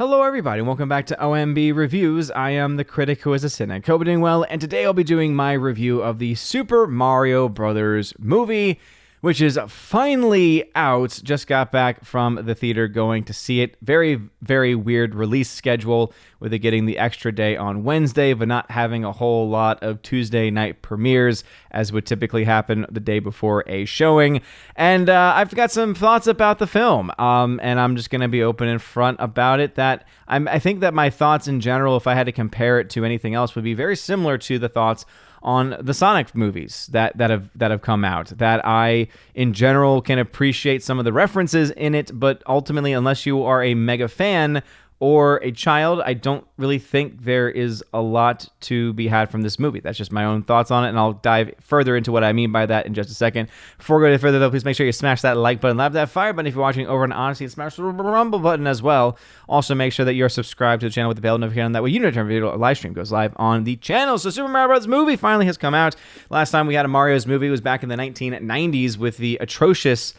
Hello everybody, and welcome back to OMB Reviews. I am the critic who is a cynic. Hope you're doing well, and today I'll be doing my review of the Super Mario Brothers movie, which is finally out. Just got back from the theater going to see it. Very, very weird release schedule with it getting the extra day on Wednesday, but not having a whole lot of Tuesday night premieres, as would typically happen the day before a showing. And I've got some thoughts about the film, and I'm just going to be open and front about it. I think that my thoughts in general, if I had to compare it to anything else, would be very similar to the thoughts on the Sonic movies that have come out, that I, in general, can appreciate some of the references in it, but ultimately, unless you are a mega fan or a child, I don't really think there is a lot to be had from this movie. That's just my own thoughts on it, and I'll dive further into what I mean by that in just a second. Before we go any further, though, please make sure you smash that like button, love that fire button if you're watching over on Odyssey, and smash the rumble button as well. Also, make sure that you're subscribed to the channel with the bell notification. That way, you know every video or live stream goes live on the channel. So, Super Mario Bros. Movie finally has come out. Last time we had a Mario's movie was back in the 1990s with the atrocious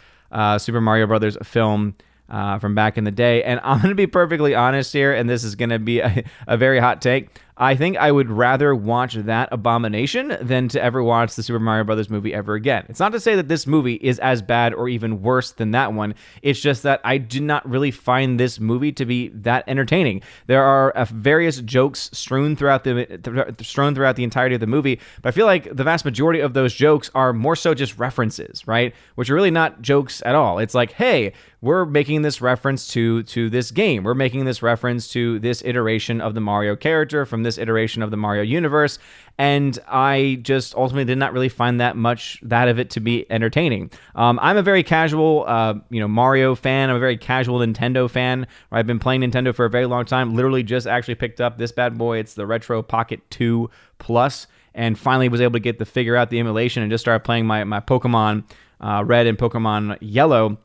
Super Mario Brothers film from back in the day. And I'm going to be perfectly honest here, and this is going to be a very hot take. I think I would rather watch that abomination than to ever watch the Super Mario Brothers movie ever again. It's not to say that this movie is as bad or even worse than that one. It's just that I did not really find this movie to be that entertaining. There are various jokes strewn throughout the entirety of the movie, but I feel like the vast majority of those jokes are more so just references, right? Which are really not jokes at all. It's like, hey, we're making this reference to this game. We're making this reference to this iteration of the Mario character from this iteration of the Mario universe, and I just ultimately did not really find that of it to be entertaining. I'm a very casual, Mario fan. I'm a very casual Nintendo fan. I've been playing Nintendo for a very long time. Literally just actually picked up this bad boy. It's the Retro Pocket 2 Plus, and finally was able to figure out the emulation and just started playing my Pokemon Red and Pokemon Yellow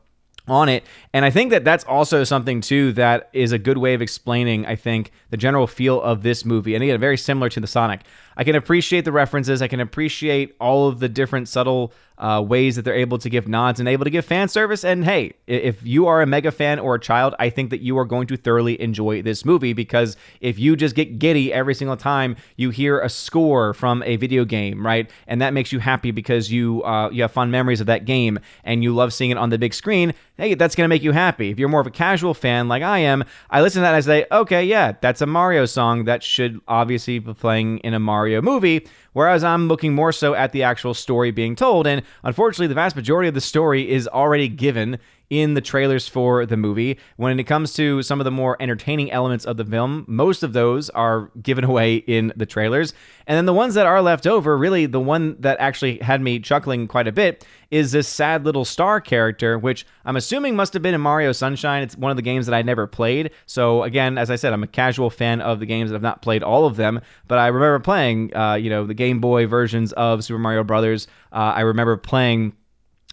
on it. And I think that that's also something too that is a good way of explaining, I think, the general feel of this movie. And again, very similar to the Sonic. I can appreciate the references. I can appreciate all of the different subtle ways that they're able to give nods and able to give fan service. And hey, if you are a mega fan or a child, I think that you are going to thoroughly enjoy this movie, because if you just get giddy every single time you hear a score from a video game, right, and that makes you happy because you have fond memories of that game and you love seeing it on the big screen, hey, that's going to make you happy. If you're more of a casual fan like I am, I listen to that and I say, okay, yeah, that's a Mario song that should obviously be playing in a Mario movie, whereas I'm looking more so at the actual story being told. And unfortunately, the vast majority of the story is already given in the trailers for the movie. When it comes to some of the more entertaining elements of the film, most of those are given away in the trailers. And then the ones that are left over, really the one that actually had me chuckling quite a bit, is this sad little star character, which I'm assuming must have been in Mario Sunshine. It's one of the games that I never played. So again, as I said, I'm a casual fan of the games. I've not played all of them, but I remember playing, the Game Boy versions of Super Mario Brothers. I remember playing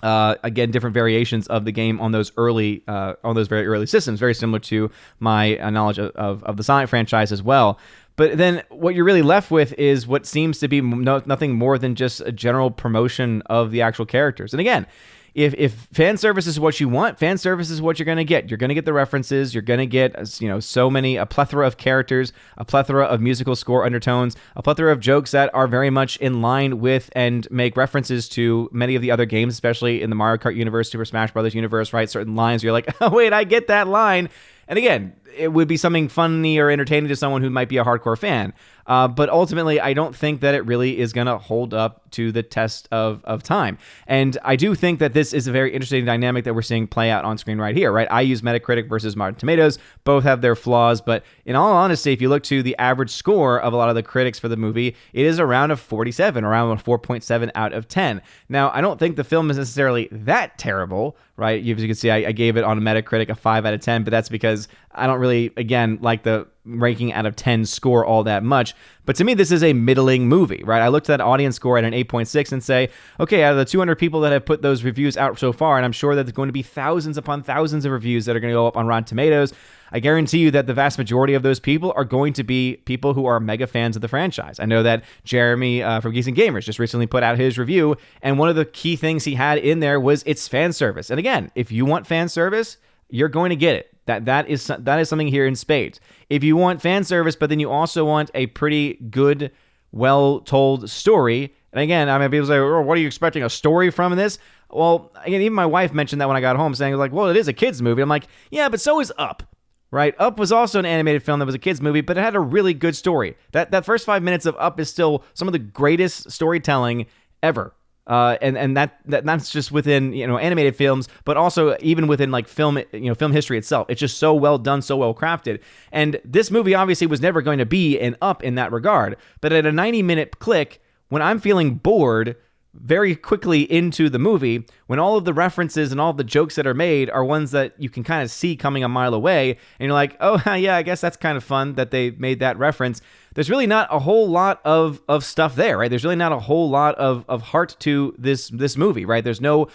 again, different variations of the game on those very early systems, very similar to my knowledge of the Sonic franchise as well. But then what you're really left with is what seems to be nothing more than just a general promotion of the actual characters. And again, if fan service is what you want, fan service is what you're going to get. You're going to get the references. You're going to get, a plethora of characters, a plethora of musical score undertones, a plethora of jokes that are very much in line with and make references to many of the other games, especially in the Mario Kart universe, Super Smash Brothers universe, right? Certain lines you're like, oh, wait, I get that line. And again, it would be something funny or entertaining to someone who might be a hardcore fan. But ultimately, I don't think that it really is going to hold up to the test of time. And I do think that this is a very interesting dynamic that we're seeing play out on screen right here, right? I use Metacritic versus Rotten Tomatoes. Both have their flaws, but in all honesty, if you look to the average score of a lot of the critics for the movie, it is around a 47, around a 4.7 out of 10. Now, I don't think the film is necessarily that terrible, right? As you can see, I gave it on Metacritic a 5 out of 10, but that's because I don't really, again, like the ranking out of 10 score all that much. But to me, this is a middling movie, right? I looked at that audience score at an 8.6 and say, okay, out of the 200 people that have put those reviews out so far, and I'm sure that there's going to be thousands upon thousands of reviews that are going to go up on Rotten Tomatoes, I guarantee you that the vast majority of those people are going to be people who are mega fans of the franchise. I know that Jeremy from Geeks and Gamers just recently put out his review, and one of the key things he had in there was its fan service. And again, if you want fan service, you're going to get it. That is something here in spades. If you want fan service, but then you also want a pretty good, well-told story, and again, I mean, people say, oh, what are you expecting, a story from this? Well, again, even my wife mentioned that when I got home, saying, like, well, it is a kid's movie. I'm like, yeah, but so is Up, right? Up was also an animated film that was a kid's movie, but it had a really good story. That first 5 minutes of Up is still some of the greatest storytelling ever. And that's just within, animated films, but also even within like film history itself. It's just so well done, so well crafted. And this movie obviously was never going to be an Up in that regard. But at a 90-minute click, when I'm feeling bored very quickly into the movie, when all of the references and all of the jokes that are made are ones that you can kind of see coming a mile away, and you're like, oh yeah, I guess that's kind of fun that they made that reference. There's really not a whole lot of stuff there, right? There's really not a whole lot of heart to this movie, right? There's no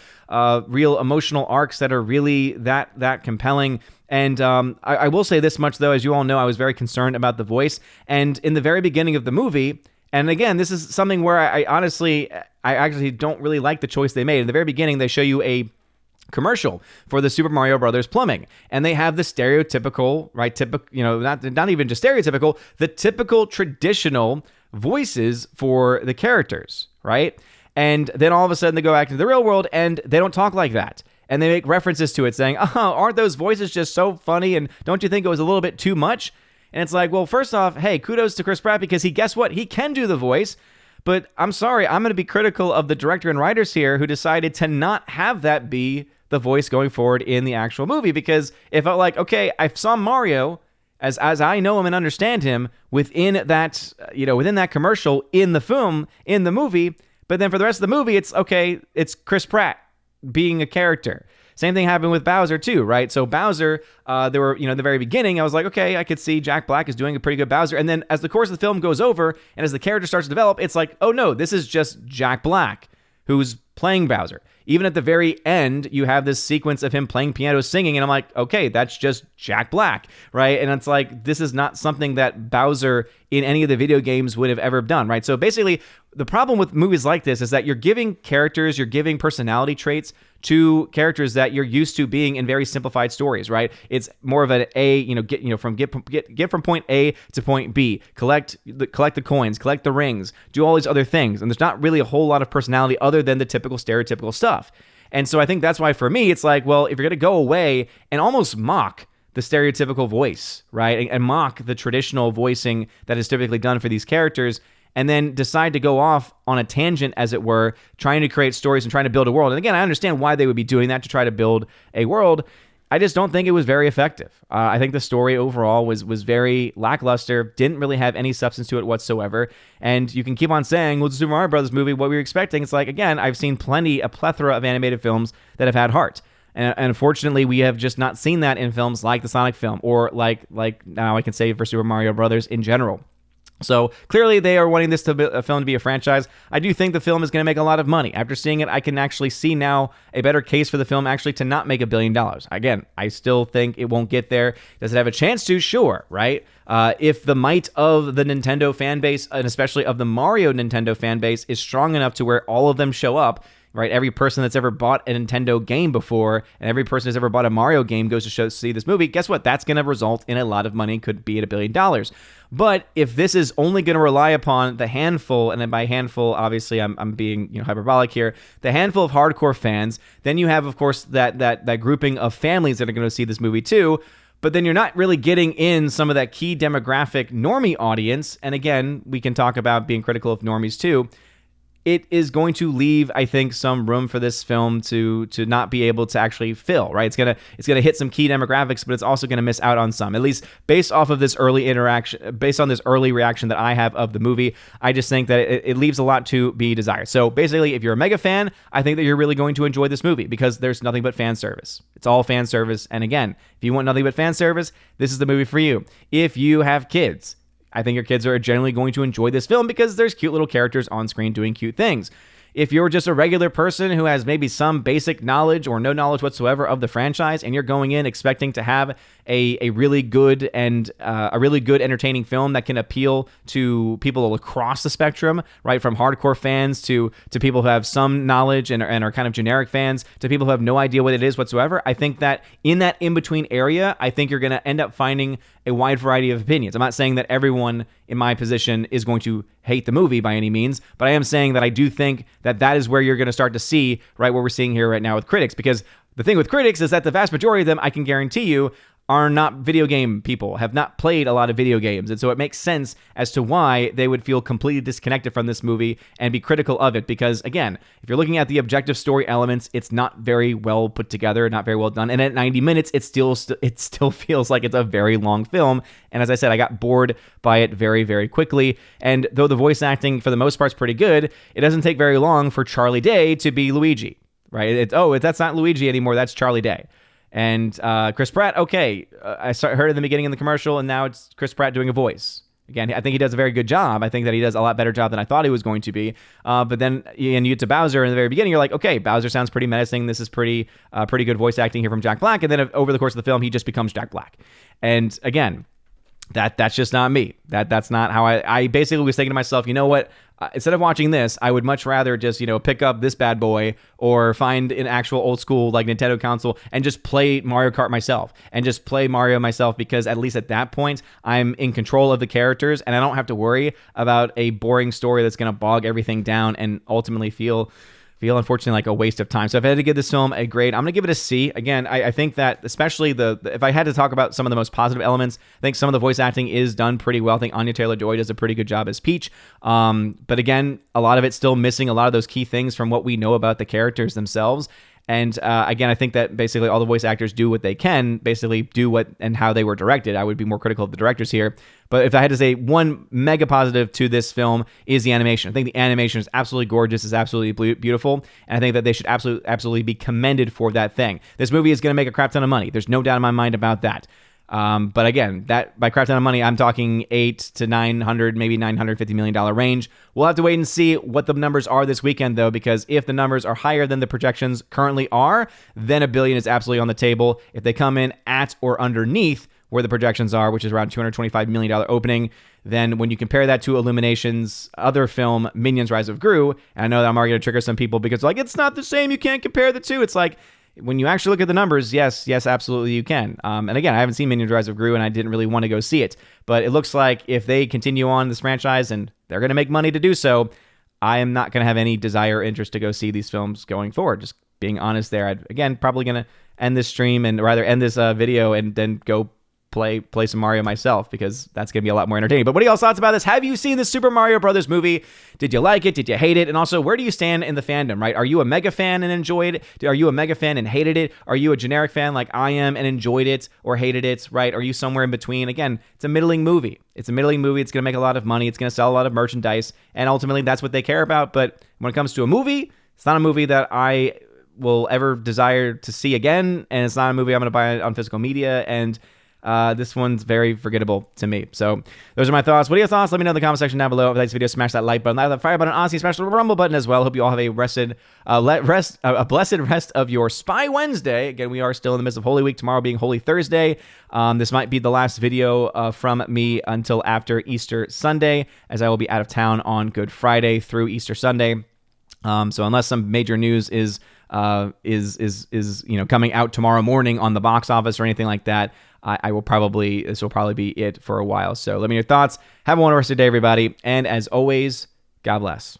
real emotional arcs that are really that compelling. And I will say this much, though, as you all know, I was very concerned about the voice. And in the very beginning of the movie, and again, this is something where I actually don't really like the choice they made. In the very beginning, they show you a commercial for the Super Mario Brothers plumbing, and they have the stereotypical, right? Not even just stereotypical, the typical traditional voices for the characters, right? And then all of a sudden they go back to the real world and they don't talk like that. And they make references to it saying, oh, aren't those voices just so funny? And don't you think it was a little bit too much? And it's like, well, first off, hey, kudos to Chris Pratt, because guess what? He can do the voice. But I'm sorry, I'm going to be critical of the director and writers here who decided to not have that be the voice going forward in the actual movie, because it felt like, okay, I saw Mario as I know him and understand him within that commercial in the film, in the movie. But then for the rest of the movie, it's okay, it's Chris Pratt being a character. Same thing happened with Bowser too, right? So Bowser, there were, in the very beginning, I was like, okay, I could see Jack Black is doing a pretty good Bowser. And then as the course of the film goes over and as the character starts to develop, it's like, oh no, this is just Jack Black who's playing Bowser. Even at the very end, you have this sequence of him playing piano, singing, and I'm like, okay, that's just Jack Black, right? And it's like, this is not something that Bowser in any of the video games would have ever done, right? So basically, the problem with movies like this is that you're giving characters, you're giving personality traits to characters that you're used to being in very simplified stories, right? It's more of an get from point A to point B, collect the coins, collect the rings, do all these other things, and there's not really a whole lot of personality other than the typical stereotypical stuff. And so I think that's why for me it's like, well, if you're gonna go away and almost mock the stereotypical voice, right, and mock the traditional voicing that is typically done for these characters, and then decide to go off on a tangent, as it were, trying to create stories and trying to build a world. And again, I understand why they would be doing that, to try to build a world. I just don't think it was very effective. I think the story overall was very lackluster, didn't really have any substance to it whatsoever. And you can keep on saying, well, the Super Mario Brothers movie, what we were expecting. It's like, again, I've seen a plethora of animated films that have had heart. And unfortunately, we have just not seen that in films like the Sonic film, or like now I can say for Super Mario Brothers in general. So clearly they are wanting this film to be a franchise. I do think the film is going to make a lot of money. After seeing it, I can actually see now a better case for the film actually to not make $1 billion. Again, I still think it won't get there. Does it have a chance to? Sure, right? If the might of the Nintendo fan base, and especially of the Mario Nintendo fan base, is strong enough to where all of them show up, right? Every person that's ever bought a Nintendo game before and every person that's ever bought a Mario game goes to see this movie, guess what? That's going to result in a lot of money, could be at $1 billion. But if this is only going to rely upon the handful, and then by handful, obviously I'm being hyperbolic here, the handful of hardcore fans, then you have, of course, that grouping of families that are going to see this movie too. But then you're not really getting in some of that key demographic normie audience. And again, we can talk about being critical of normies too. It is going to leave, I think, some room for this film to not be able to actually fill, right? It's gonna hit some key demographics, but it's also gonna miss out on some. At least based off of this early reaction that I have of the movie, I just think that it leaves a lot to be desired. So basically, if you're a mega fan, I think that you're really going to enjoy this movie because there's nothing but fan service. It's all fan service, and again, if you want nothing but fan service, this is the movie for you. If you have kids, I think your kids are generally going to enjoy this film because there's cute little characters on screen doing cute things. if you're just a regular person who has maybe some basic knowledge or no knowledge whatsoever of the franchise, and you're going in expecting to have a really good and a really good entertaining film that can appeal to people across the spectrum, right, from hardcore fans to people who have some knowledge and are kind of generic fans to people who have no idea what it is whatsoever, I think that in that in-between area, I think you're going to end up finding a wide variety of opinions. I'm not saying that everyone in my position is going to hate the movie by any means, but I am saying that I do think that is where you're going to start to see, right, what we're seeing here right now with critics, because the thing with critics is that the vast majority of them, I can guarantee you, are not video game people, have not played a lot of video games. And so it makes sense as to why they would feel completely disconnected from this movie and be critical of it. Because again, if you're looking at the objective story elements, it's not very well put together, not very well done. And at 90 minutes, it still feels like it's a very long film. And as I said, I got bored by it very, very quickly. And though the voice acting for the most part is pretty good, it doesn't take very long for Charlie Day to be Luigi, right? That's not Luigi anymore, that's Charlie Day. And Chris Pratt, okay, I heard in the beginning in the commercial, and now it's Chris Pratt doing a voice. Again, I think he does a very good job. I think that he does a lot better job than I thought he was going to be. But then you get to Bowser in the very beginning, you're like, okay, Bowser sounds pretty menacing. This is pretty good voice acting here from Jack Black. And then over the course of the film, he just becomes Jack Black. And again, that's just not me. That's not how I basically was thinking to myself, you know what? Instead of watching this, I would much rather just, pick up this bad boy or find an actual old school like Nintendo console and just play Mario Kart myself and just play Mario myself, because at least at that point, I'm in control of the characters and I don't have to worry about a boring story that's going to bog everything down and ultimately feel unfortunately like a waste of time. So if I had to give this film a grade, I'm going to give it a C. Again, I think that especially if I had to talk about some of the most positive elements, I think some of the voice acting is done pretty well. I think Anya Taylor-Joy does a pretty good job as Peach. But again, a lot of it's still missing a lot of those key things from what we know about the characters themselves. And again, I think that basically all the voice actors do what they can, basically do what and how they were directed. I would be more critical of the directors here. But if I had to say one mega positive to this film is the animation. I think the animation is absolutely gorgeous, is absolutely beautiful, and I think that they should absolutely be commended for that thing. This movie is going to make a crap ton of money. There's no doubt in my mind about that. But again, that by crap ton of money, I'm talking $800 to $900, maybe $950 million range. We'll have to wait and see what the numbers are this weekend, though, because if the numbers are higher than the projections currently are, then $1 billion is absolutely on the table. If they come in at or underneath where the projections are, which is around $225 million opening, then when you compare that to Illumination's other film, Minions: Rise of Gru, and I know that I'm already going to trigger some people because like, it's not the same, you can't compare the two. It's like, when you actually look at the numbers, yes, absolutely you can. And again, I haven't seen Minions: Rise of Gru, and I didn't really want to go see it. But it looks like if they continue on this franchise, and they're going to make money to do so, I am not going to have any desire or interest to go see these films going forward. Just being honest there. Again, probably going to end this stream, and rather end this video, and then go play some Mario myself, because that's going to be a lot more entertaining. But what are y'all's thoughts about this? Have you seen the Super Mario Brothers movie? Did you like it? Did you hate it? And also, where do you stand in the fandom, right? Are you a mega fan and enjoyed it? Are you a mega fan and hated it? Are you a generic fan like I am and enjoyed it or hated it, right? Are you somewhere in between? Again, it's a middling movie. It's a middling movie. It's going to make a lot of money. It's going to sell a lot of merchandise. And ultimately, that's what they care about. But when it comes to a movie, it's not a movie that I will ever desire to see again. And it's not a movie I'm going to buy on physical media. And this one's very forgettable to me. So those are my thoughts. What are your thoughts? Let me know in the comment section down below. If you like this video, smash that like button, that fire button, honestly, smash the rumble button as well. Hope you all have a blessed rest of your Spy Wednesday. Again, we are still in the midst of Holy Week, tomorrow being Holy Thursday. This might be the last video from me until after Easter Sunday, as I will be out of town on Good Friday through Easter Sunday. So unless some major news is coming out tomorrow morning on the box office or anything like that, this will probably be it for a while. So let me know your thoughts. Have a wonderful day, everybody. And as always, God bless.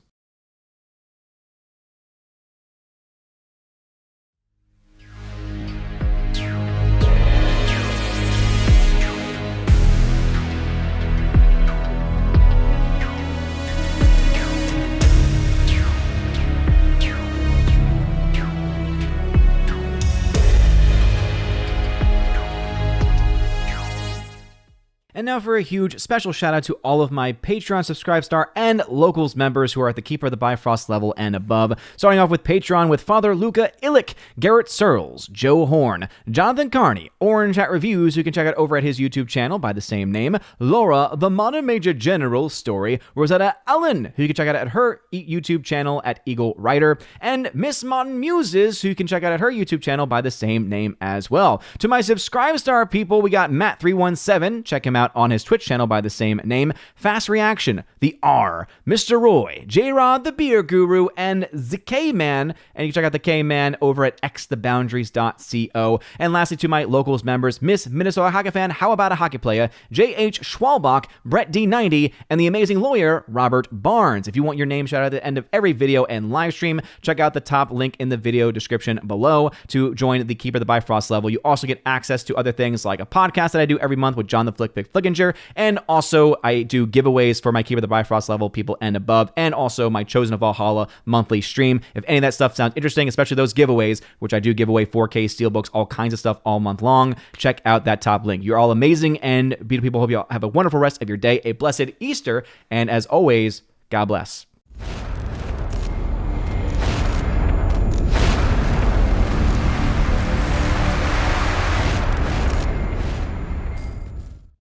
And now for a huge special shout out to all of my Patreon Subscribe Star and Locals members who are at the Keeper of the Bifrost level and above. Starting off with Patreon with Father Luca Illick, Garrett Searles, Joe Horn, Jonathan Carney, Orange Hat Reviews, who you can check out over at his YouTube channel by the same name, Laura, the Modern Major General Story, Rosetta Allen, who you can check out at her YouTube channel at Eagle Writer, and Miss Modern Muses, who you can check out at her YouTube channel by the same name as well. To my Subscribe Star people, we got Matt317, check him out on his Twitch channel by the same name, Fast Reaction, The R, Mr. Roy, J-Rod the Beer Guru, and the K-Man, and you can check out the K-Man over at xtheboundaries.co. And lastly, to my Locals members, Miss Minnesota Hockey Fan, How About a Hockey Player, J.H. Schwalbach, Brett D90, and the amazing lawyer, Robert Barnes. If you want your name shouted out at the end of every video and live stream, check out the top link in the video description below to join the Keeper of the Bifrost level. You also get access to other things like a podcast that I do every month with John the Flick Pick Flickinger, and also I do giveaways for my Keeper of the Bifrost level people and above, and also my Chosen of Valhalla monthly stream. If any of that stuff sounds interesting, especially those giveaways, which I do give away 4K steelbooks, all kinds of stuff all month long, check out that top link. You're all amazing and beautiful people. Hope you all have a wonderful rest of your day, a blessed Easter, and as always, God bless.